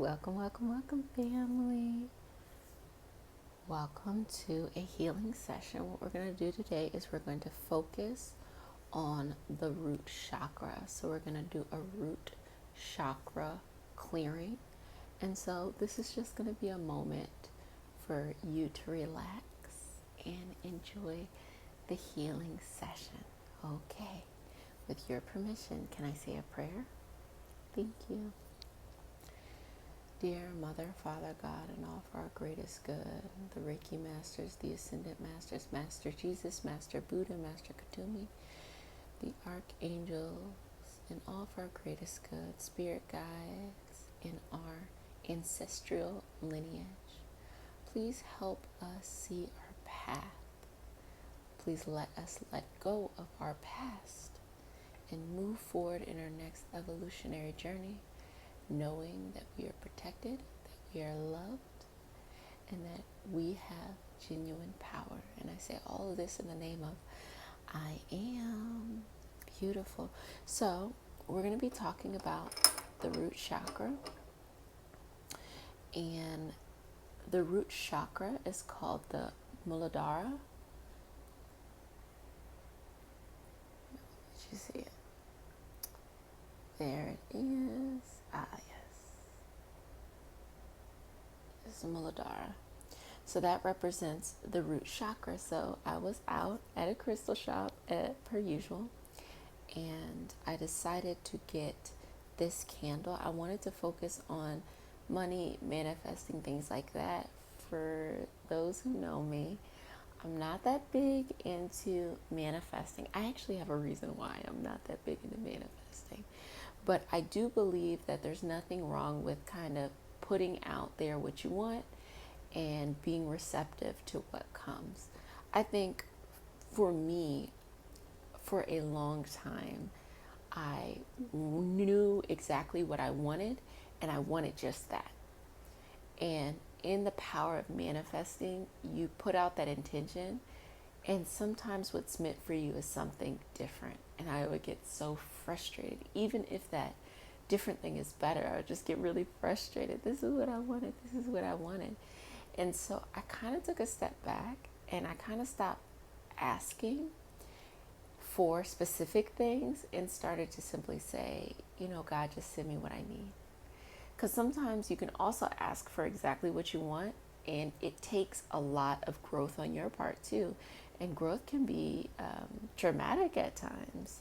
Welcome, family. Welcome to a healing session. What we're going to do today is we're going to focus on the root chakra. So, we're going to do a root chakra clearing. And so, this is just going to be a moment for you to relax and enjoy the healing session. Okay. With your permission, can I say a prayer? Thank you. Dear Mother, Father, God, and all of our greatest good, the Reiki Masters, the Ascended Masters, Master Jesus, Master Buddha, Master Kutumi, the Archangels, and all of our greatest good, Spirit Guides, in our ancestral lineage, please help us see our path. Please let us let go of our past and move forward in our next evolutionary journey, knowing that we are protected, that we are loved, and that we have genuine power. And I say all of this in the name of I am. Beautiful. So we're going to be talking about the root chakra. And the root chakra is called the Muladhara. Did you see it? There it is. Ah, yes. It's the Muladhara. So that represents the root chakra. So I was out at a crystal shop per usual, and I decided to get this candle. I wanted to focus on money, manifesting, things like that. For those who know me, I'm not that big into manifesting. I actually have a reason why I'm not that big into manifesting. But I do believe that there's nothing wrong with kind of putting out there what you want and being receptive to what comes. I think for me, for a long time, I knew exactly what I wanted, and I wanted just that. And in the power of manifesting, you put out that intention, and sometimes what's meant for you is something different. And I would get so frustrated, even if that different thing is better. I would just get really frustrated. This is what I wanted. This is what I wanted. And so I kind of took a step back, and I kind of stopped asking for specific things and started to simply say, God, just send me what I need. Because sometimes you can also ask for exactly what you want, and it takes a lot of growth on your part too. And growth can be dramatic at times.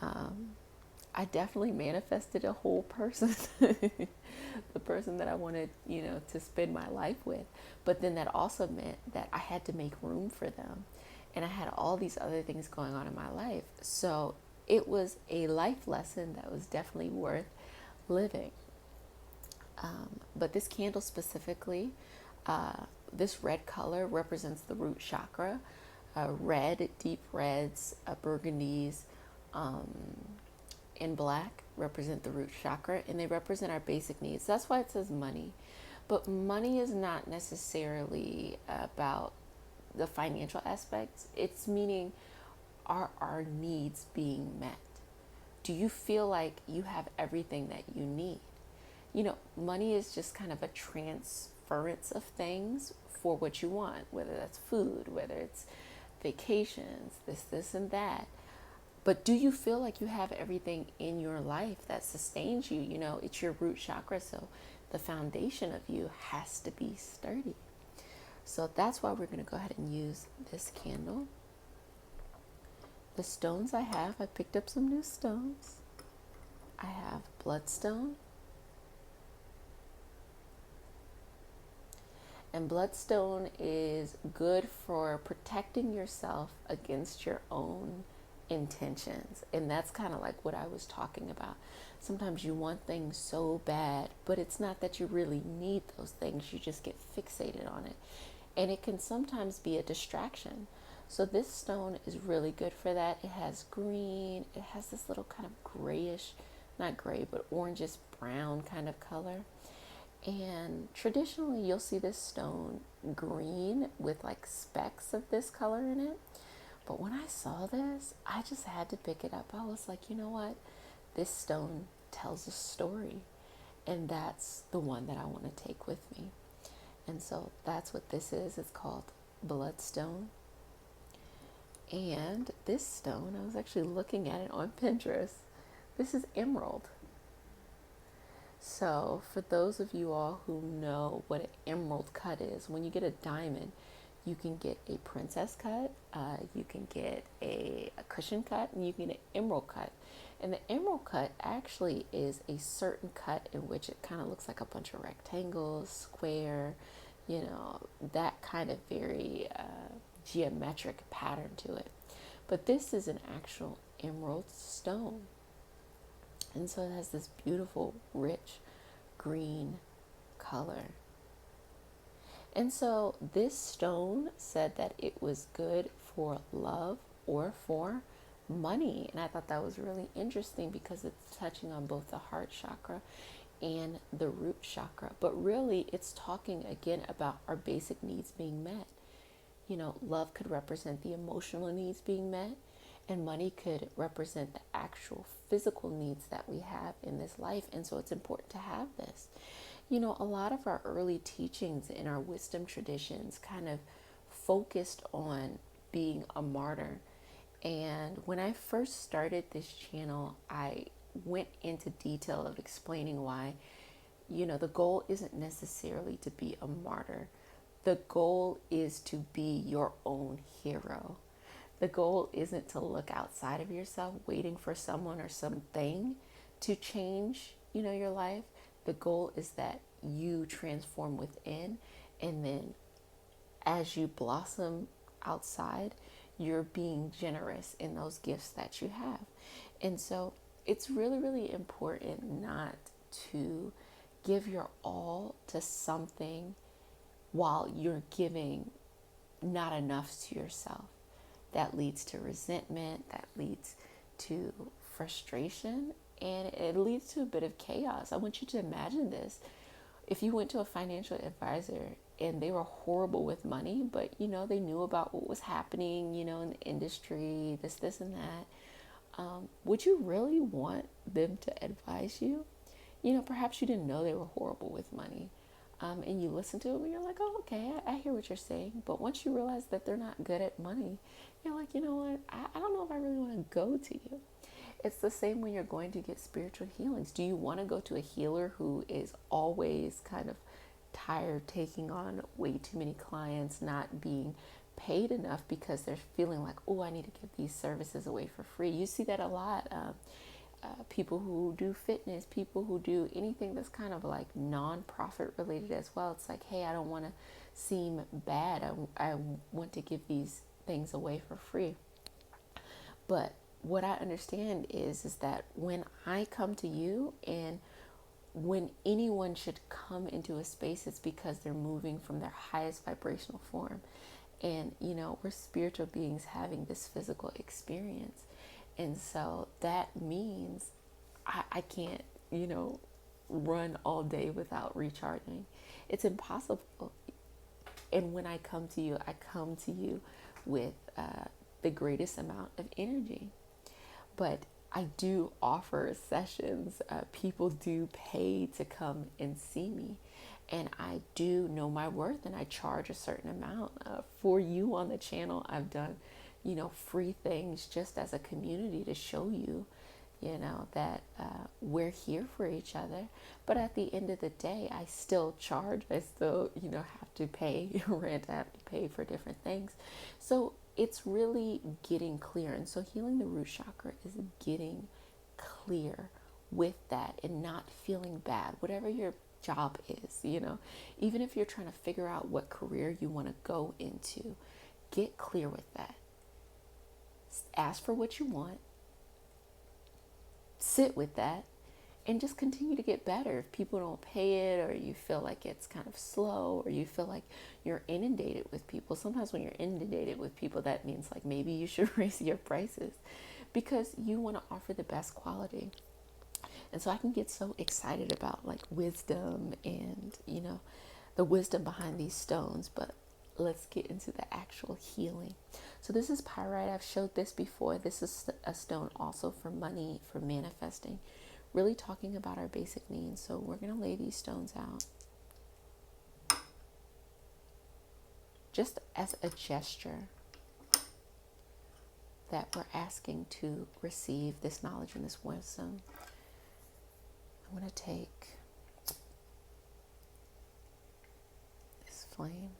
I definitely manifested a whole person, the person that I wanted, to spend my life with. But then that also meant that I had to make room for them. And I had all these other things going on in my life. So it was a life lesson that was definitely worth living. But this candle specifically, this red color represents the root chakra. Red, deep reds, burgundies, and black represent the root chakra, and they represent our basic needs. That's why it says money. But money is not necessarily about the financial aspects. It's meaning, are our needs being met? Do you feel like you have everything that you need? Money is just kind of a transference of things for what you want, whether that's food, whether it's vacations, this, and that. But do you feel like you have everything in your life that sustains you? It's your root chakra, so the foundation of you has to be sturdy. So that's why we're going to go ahead and use this candle. The stones I picked up some new stones. I have bloodstone. And bloodstone is good for protecting yourself against your own intentions. And that's kind of like what I was talking about. Sometimes you want things so bad, but it's not that you really need those things. You just get fixated on it. And it can sometimes be a distraction. So this stone is really good for that. It has green. It has this little kind of grayish, not gray, but orangish brown kind of color. And traditionally, you'll see this stone green with like specks of this color in it. But when I saw this, I just had to pick it up. I was like, you know what? This stone tells a story. And that's the one that I want to take with me. And so that's what this is. It's called Bloodstone. And this stone, I was actually looking at it on Pinterest. This is emerald. So for those of you all who know what an emerald cut is, when you get a diamond, you can get a princess cut, you can get a cushion cut, and you can get an emerald cut. And the emerald cut actually is a certain cut in which it kind of looks like a bunch of rectangles, square, that kind of very geometric pattern to it. But this is an actual emerald stone. And so it has this beautiful, rich green color. And so this stone said that it was good for love or for money. And I thought that was really interesting because it's touching on both the heart chakra and the root chakra. But really, it's talking again about our basic needs being met. Love could represent the emotional needs being met, and money could represent the actual physical needs that we have in this life. And so it's important to have this. A lot of our early teachings in our wisdom traditions kind of focused on being a martyr. And when I first started this channel, I went into detail of explaining why, the goal isn't necessarily to be a martyr. The goal is to be your own hero. The goal isn't to look outside of yourself, waiting for someone or something to change, your life. The goal is that you transform within, and then as you blossom outside, you're being generous in those gifts that you have. And so it's really, really important not to give your all to something while you're giving not enough to yourself. That leads to resentment, that leads to frustration, and it leads to a bit of chaos. I want you to imagine this. If you went to a financial advisor and they were horrible with money, but they knew about what was happening, in the industry, this and that, would you really want them to advise you? Perhaps you didn't know they were horrible with money. And you listen to them and you're like, oh, okay, I hear what you're saying. But once you realize that they're not good at money, you're like, you know what? I don't know if I really want to go to you. It's the same when you're going to get spiritual healings. Do you want to go to a healer who is always kind of tired, taking on way too many clients, not being paid enough because they're feeling like, oh, I need to give these services away for free? You see that a lot. People who do fitness, people who do anything that's kind of like non-profit related as well. It's like, hey, I don't want to seem bad. I want to give these things away for free. But what I understand is that when I come to you, and when anyone should come into a space, it's because they're moving from their highest vibrational form. And, we're spiritual beings having this physical experience. And so that means I can't, run all day without recharging. It's impossible. And when I come to you with the greatest amount of energy. But I do offer sessions. People do pay to come and see me. And I do know my worth, and I charge a certain amount. For you on the channel, I've done free things just as a community to show you, that we're here for each other. But at the end of the day, I still charge. I still, have to pay rent. I have to pay for different things. So it's really getting clear. And so healing the root chakra is getting clear with that and not feeling bad. Whatever your job is, even if you're trying to figure out what career you want to go into, get clear with that. Ask for what you want, sit with that, and just continue to get better. If people don't pay it, or you feel like it's kind of slow, or you feel like you're inundated with people, sometimes when you're inundated with people, that means like maybe you should raise your prices, because you want to offer the best quality. And so I can get so excited about like wisdom and, the wisdom behind these stones, but let's get into the actual healing. So this is pyrite. I've showed this before. This is a stone also for money, for manifesting. really talking about our basic needs. So we're going to lay these stones out just as a gesture that we're asking to receive this knowledge and this wisdom. I'm going to take this flame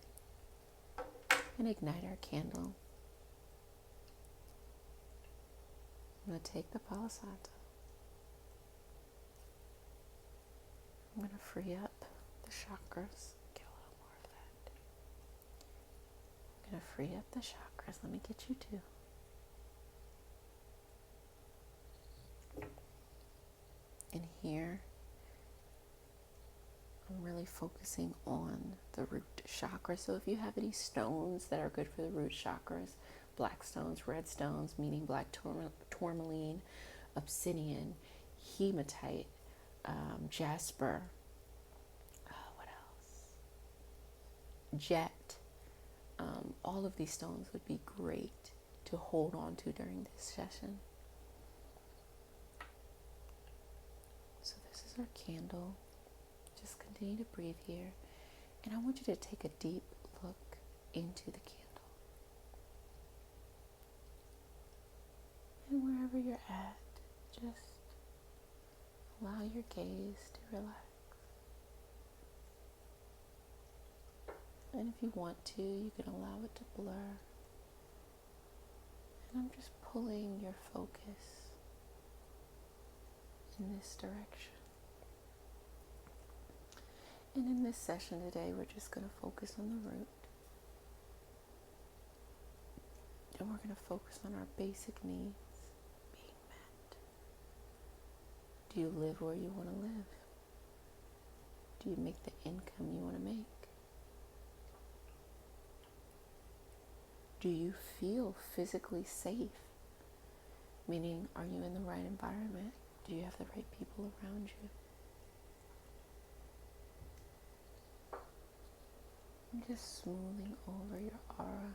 and ignite our candle. I'm going to take the Palo Santo. I'm going to free up the chakras. Get a little more of that. I'm going to free up the chakras. Let me get you too. And here, I'm really focusing on the root chakra. So if you have any stones that are good for the root chakras, black stones, red stones, meaning black tourmaline, obsidian, hematite, jasper, what else? Jet. All of these stones would be great to hold on to during this session. So this is our candle. Just continue to breathe here. And I want you to take a deep look into the candle. And wherever you're at, just allow your gaze to relax. And if you want to, you can allow it to blur. And I'm just pulling your focus in this direction. And in this session today, we're just going to focus on the root. And we're going to focus on our basic needs being met. Do you live where you want to live? Do you make the income you want to make? Do you feel physically safe? Meaning, are you in the right environment? Do you have the right people around you? And just smoothing over your aura.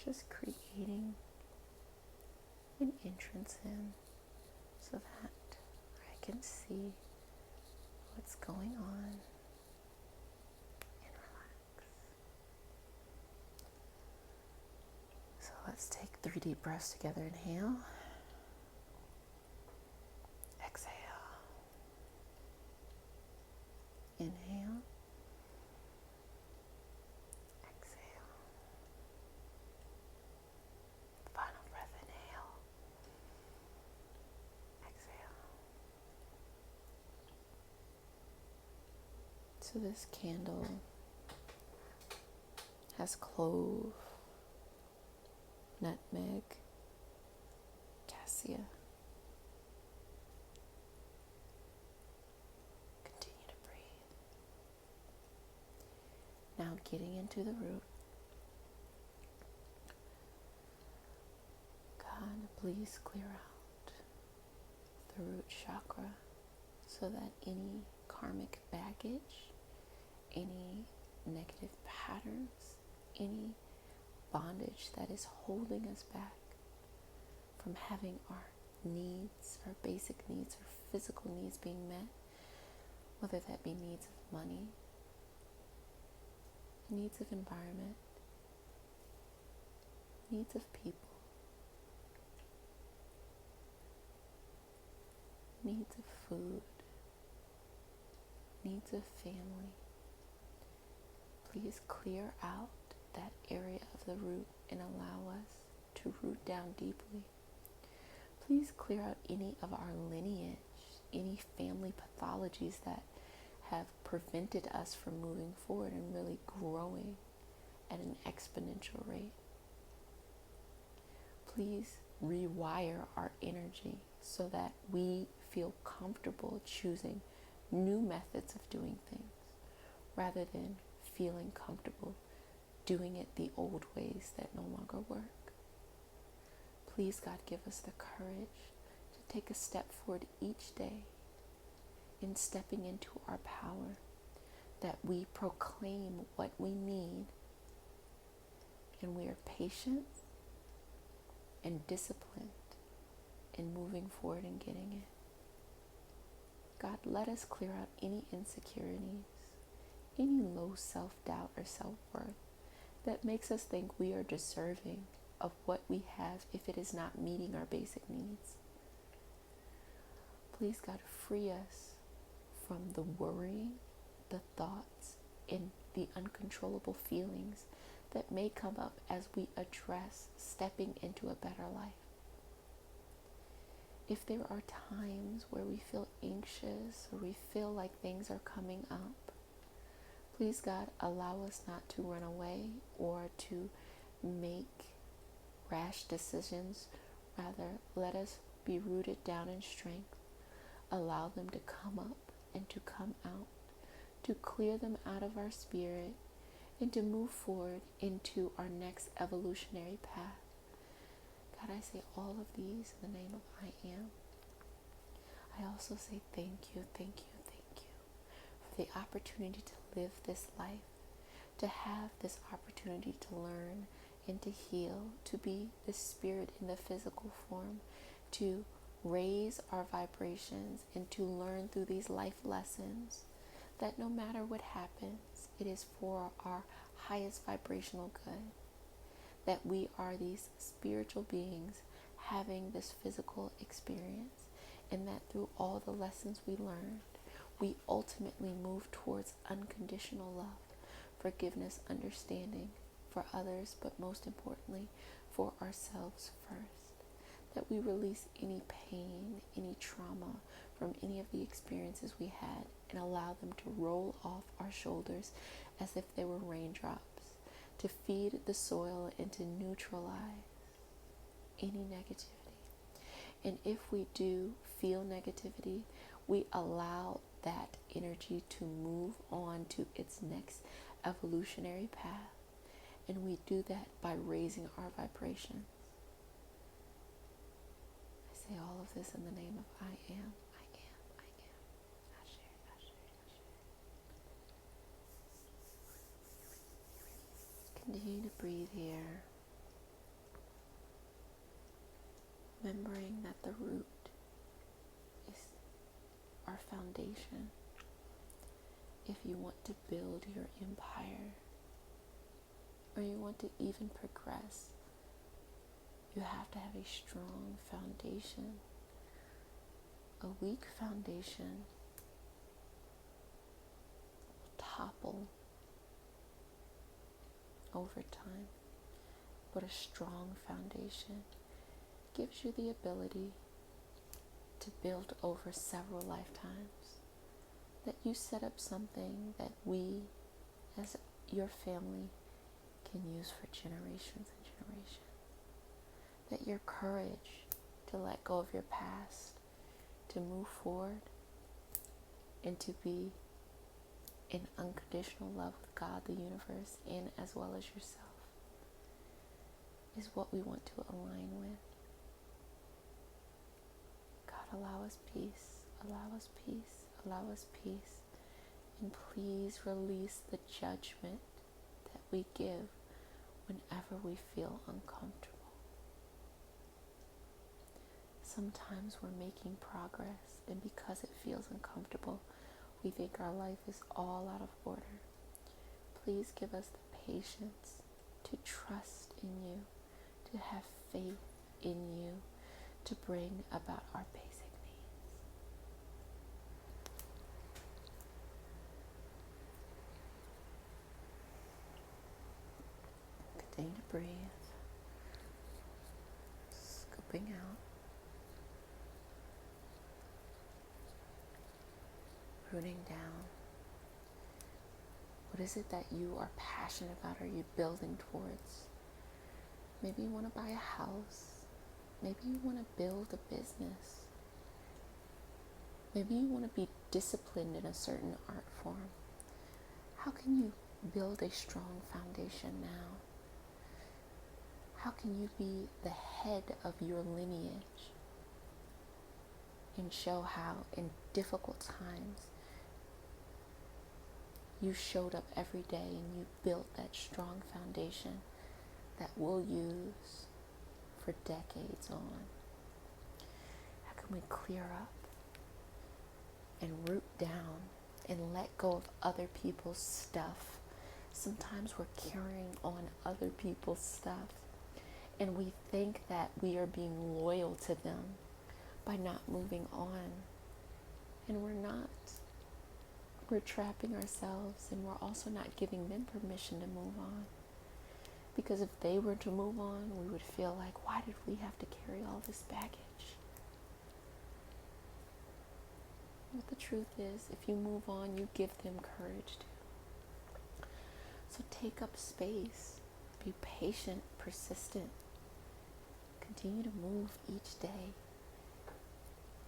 Just creating an entrance in so that I can see what's going on and relax. So let's take 3 deep breaths together. Inhale. Exhale. Inhale. Exhale. Final breath. Inhale. Exhale. So this candle has clove, nutmeg, cassia. Continue to breathe. Now getting into the root. God, please clear out the root chakra so that any karmic baggage, any negative patterns, any bondage that is holding us back from having our needs, our basic needs, our physical needs being met, whether that be needs of money, needs of environment, needs of people, needs of food, needs of family. Please clear out that area of the root and allow us to root down deeply. Please clear out any of our lineage, any family pathologies that have prevented us from moving forward and really growing at an exponential rate. Please rewire our energy so that we feel comfortable choosing new methods of doing things rather than feeling comfortable doing it the old ways that no longer work. Please, God, give us the courage to take a step forward each day in stepping into our power, that we proclaim what we need and we are patient and disciplined and moving forward and getting it. God, let us clear out any insecurities, any low self-doubt or self-worth that makes us think we are deserving of what we have if it is not meeting our basic needs. Please, God, free us from the worrying, the thoughts, and the uncontrollable feelings that may come up as we address stepping into a better life. If there are times where we feel anxious or we feel like things are coming up, please, God, allow us not to run away or to make rash decisions. Rather, let us be rooted down in strength. Allow them to come up and to come out, to clear them out of our spirit, and to move forward into our next evolutionary path. God, I say all of these in the name of I Am. I also say thank you, thank you, thank you for the opportunity to live this life, to have this opportunity to learn and to heal, to be the spirit in the physical form, to raise our vibrations and to learn through these life lessons that no matter what happens, it is for our highest vibrational good. That we are these spiritual beings having this physical experience, and that through all the lessons we learned, we ultimately move towards unconditional love, forgiveness, understanding for others, but most importantly, for ourselves first. That we release any pain, any trauma from any of the experiences we had and allow them to roll off our shoulders as if they were raindrops, to feed the soil and to neutralize any negativity. And if we do feel negativity, we allow that energy to move on to its next evolutionary path. And we do that by raising our vibration. I say all of this in the name of I Am, I Am, I Am. Ashe, Ashe, Ashe. Continue to breathe here, remembering that the root is our foundation. If you want to build your empire, or you want to even progress, you have to have a strong foundation. A weak foundation will topple over time, but a strong foundation gives you the ability to build over several lifetimes. That you set up something that we, as your family, can use for generations and generations. That your courage to let go of your past, to move forward, and to be in unconditional love with God, the universe, and as well as yourself, is what we want to align with. God, allow us peace, allow us peace, allow us peace, and please release the judgment that we give whenever we feel uncomfortable. Sometimes we're making progress, and because it feels uncomfortable, we think our life is all out of order. Please give us the patience to trust in you, to have faith in you, to bring about our basic needs. Continue to breathe, scooping out, rooting down. What is it that you are passionate about? Are you building towards? Maybe you want to buy a house. Maybe you want to build a business. Maybe you want to be disciplined in a certain art form. How can you build a strong foundation now? How can you be the head of your lineage and show how in difficult times you showed up every day and you built that strong foundation that we'll use for decades on? can we clear up and root down and let go of other people's stuff? Sometimes we're carrying on other people's stuff, and we think that we are being loyal to them by not moving on, and we're not. We're trapping ourselves, and we're also not giving them permission to move on. Because if they were to move on, we would feel like, why did we have to carry all this baggage? But the truth is, if you move on, you give them courage to. So take up space, be patient, persistent, continue to move each day.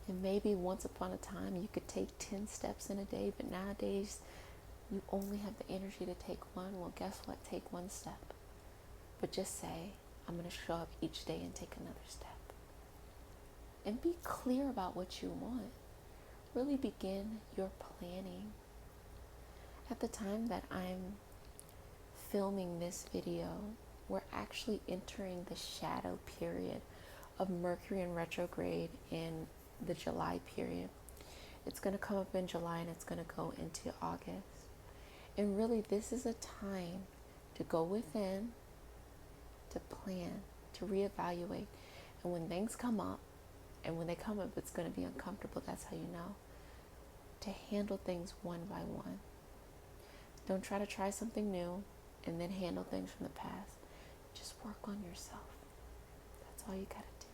And maybe once upon a time you could take 10 steps in a day, but nowadays you only have the energy to take one. Well, guess what? Take one step. But just say, I'm going to show up each day and take another step. And be clear about what you want. Really begin your planning. At the time that I'm filming this video, we're actually entering the shadow period of Mercury in retrograde in the July period. It's going to come up in July and it's going to go into August. And really, this is a time to go within, to plan, to reevaluate. And when things come up, and when they come up, it's going to be uncomfortable. That's how you know. To handle things one by one. Don't try to try something new and then handle things from the past. Just work on yourself. That's all you got to do.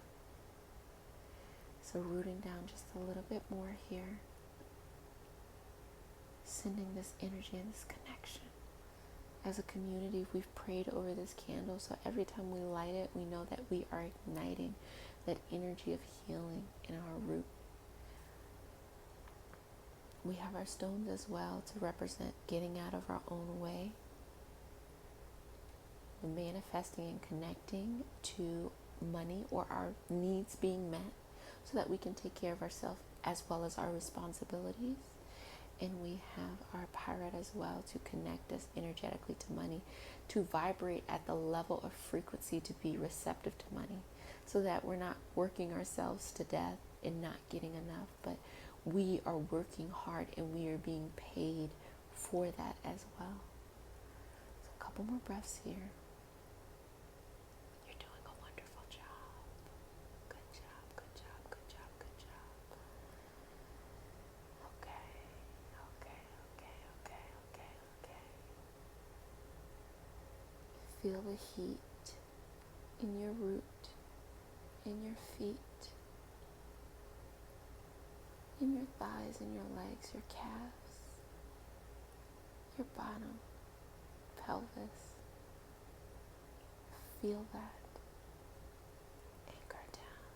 So rooting down just a little bit more here. Sending this energy and this connection. As a community, we've prayed over this candle, so every time we light it, we know that we are igniting that energy of healing in our root. We have our stones as well to represent getting out of our own way, and manifesting and connecting to money or our needs being met so that we can take care of ourselves as well as our responsibilities. And we have our pirate as well to connect us energetically to money, to vibrate at the level of frequency to be receptive to money, so that we're not working ourselves to death and not getting enough, but we are working hard and we are being paid for that as well. So a couple more breaths here. You're doing a wonderful job. Good job, good job, good job, good job. Okay. Feel the heat in your root, in your feet, in your thighs, in your legs, your calves, your bottom, pelvis. Feel that. Anchor down,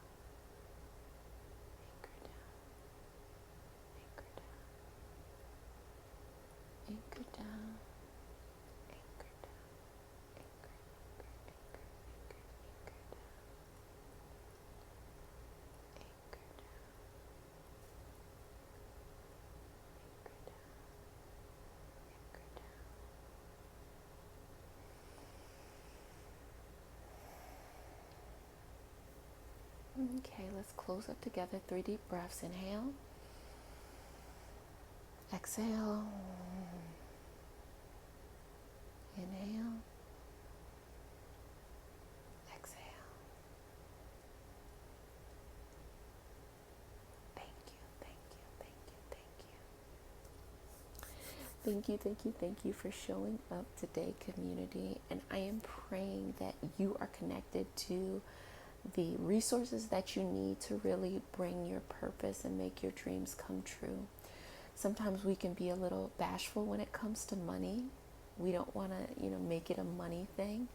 anchor down, anchor down, anchor down, anchor down, anchor, anchor, anchor, anchor, anchor down, anchor down. Okay, let's close up together. 3 deep breaths. Inhale. Exhale. Inhale. Exhale. Thank you, thank you, thank you, thank you. Thank you, thank you, thank you for showing up today, community. And I am praying that you are connected to the resources that you need to really bring your purpose and make your dreams come true. Sometimes we can be a little bashful when it comes to money. We don't want to, make it a money thing.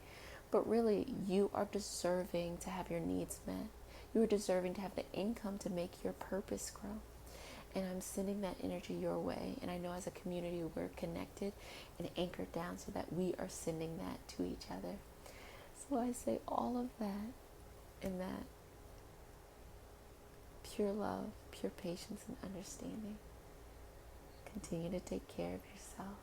But really, you are deserving to have your needs met. You are deserving to have the income to make your purpose grow. And I'm sending that energy your way. And I know as a community, we're connected and anchored down so that we are sending that to each other. So I say all of that in that pure love, pure patience, and understanding. Continue to take care of yourself.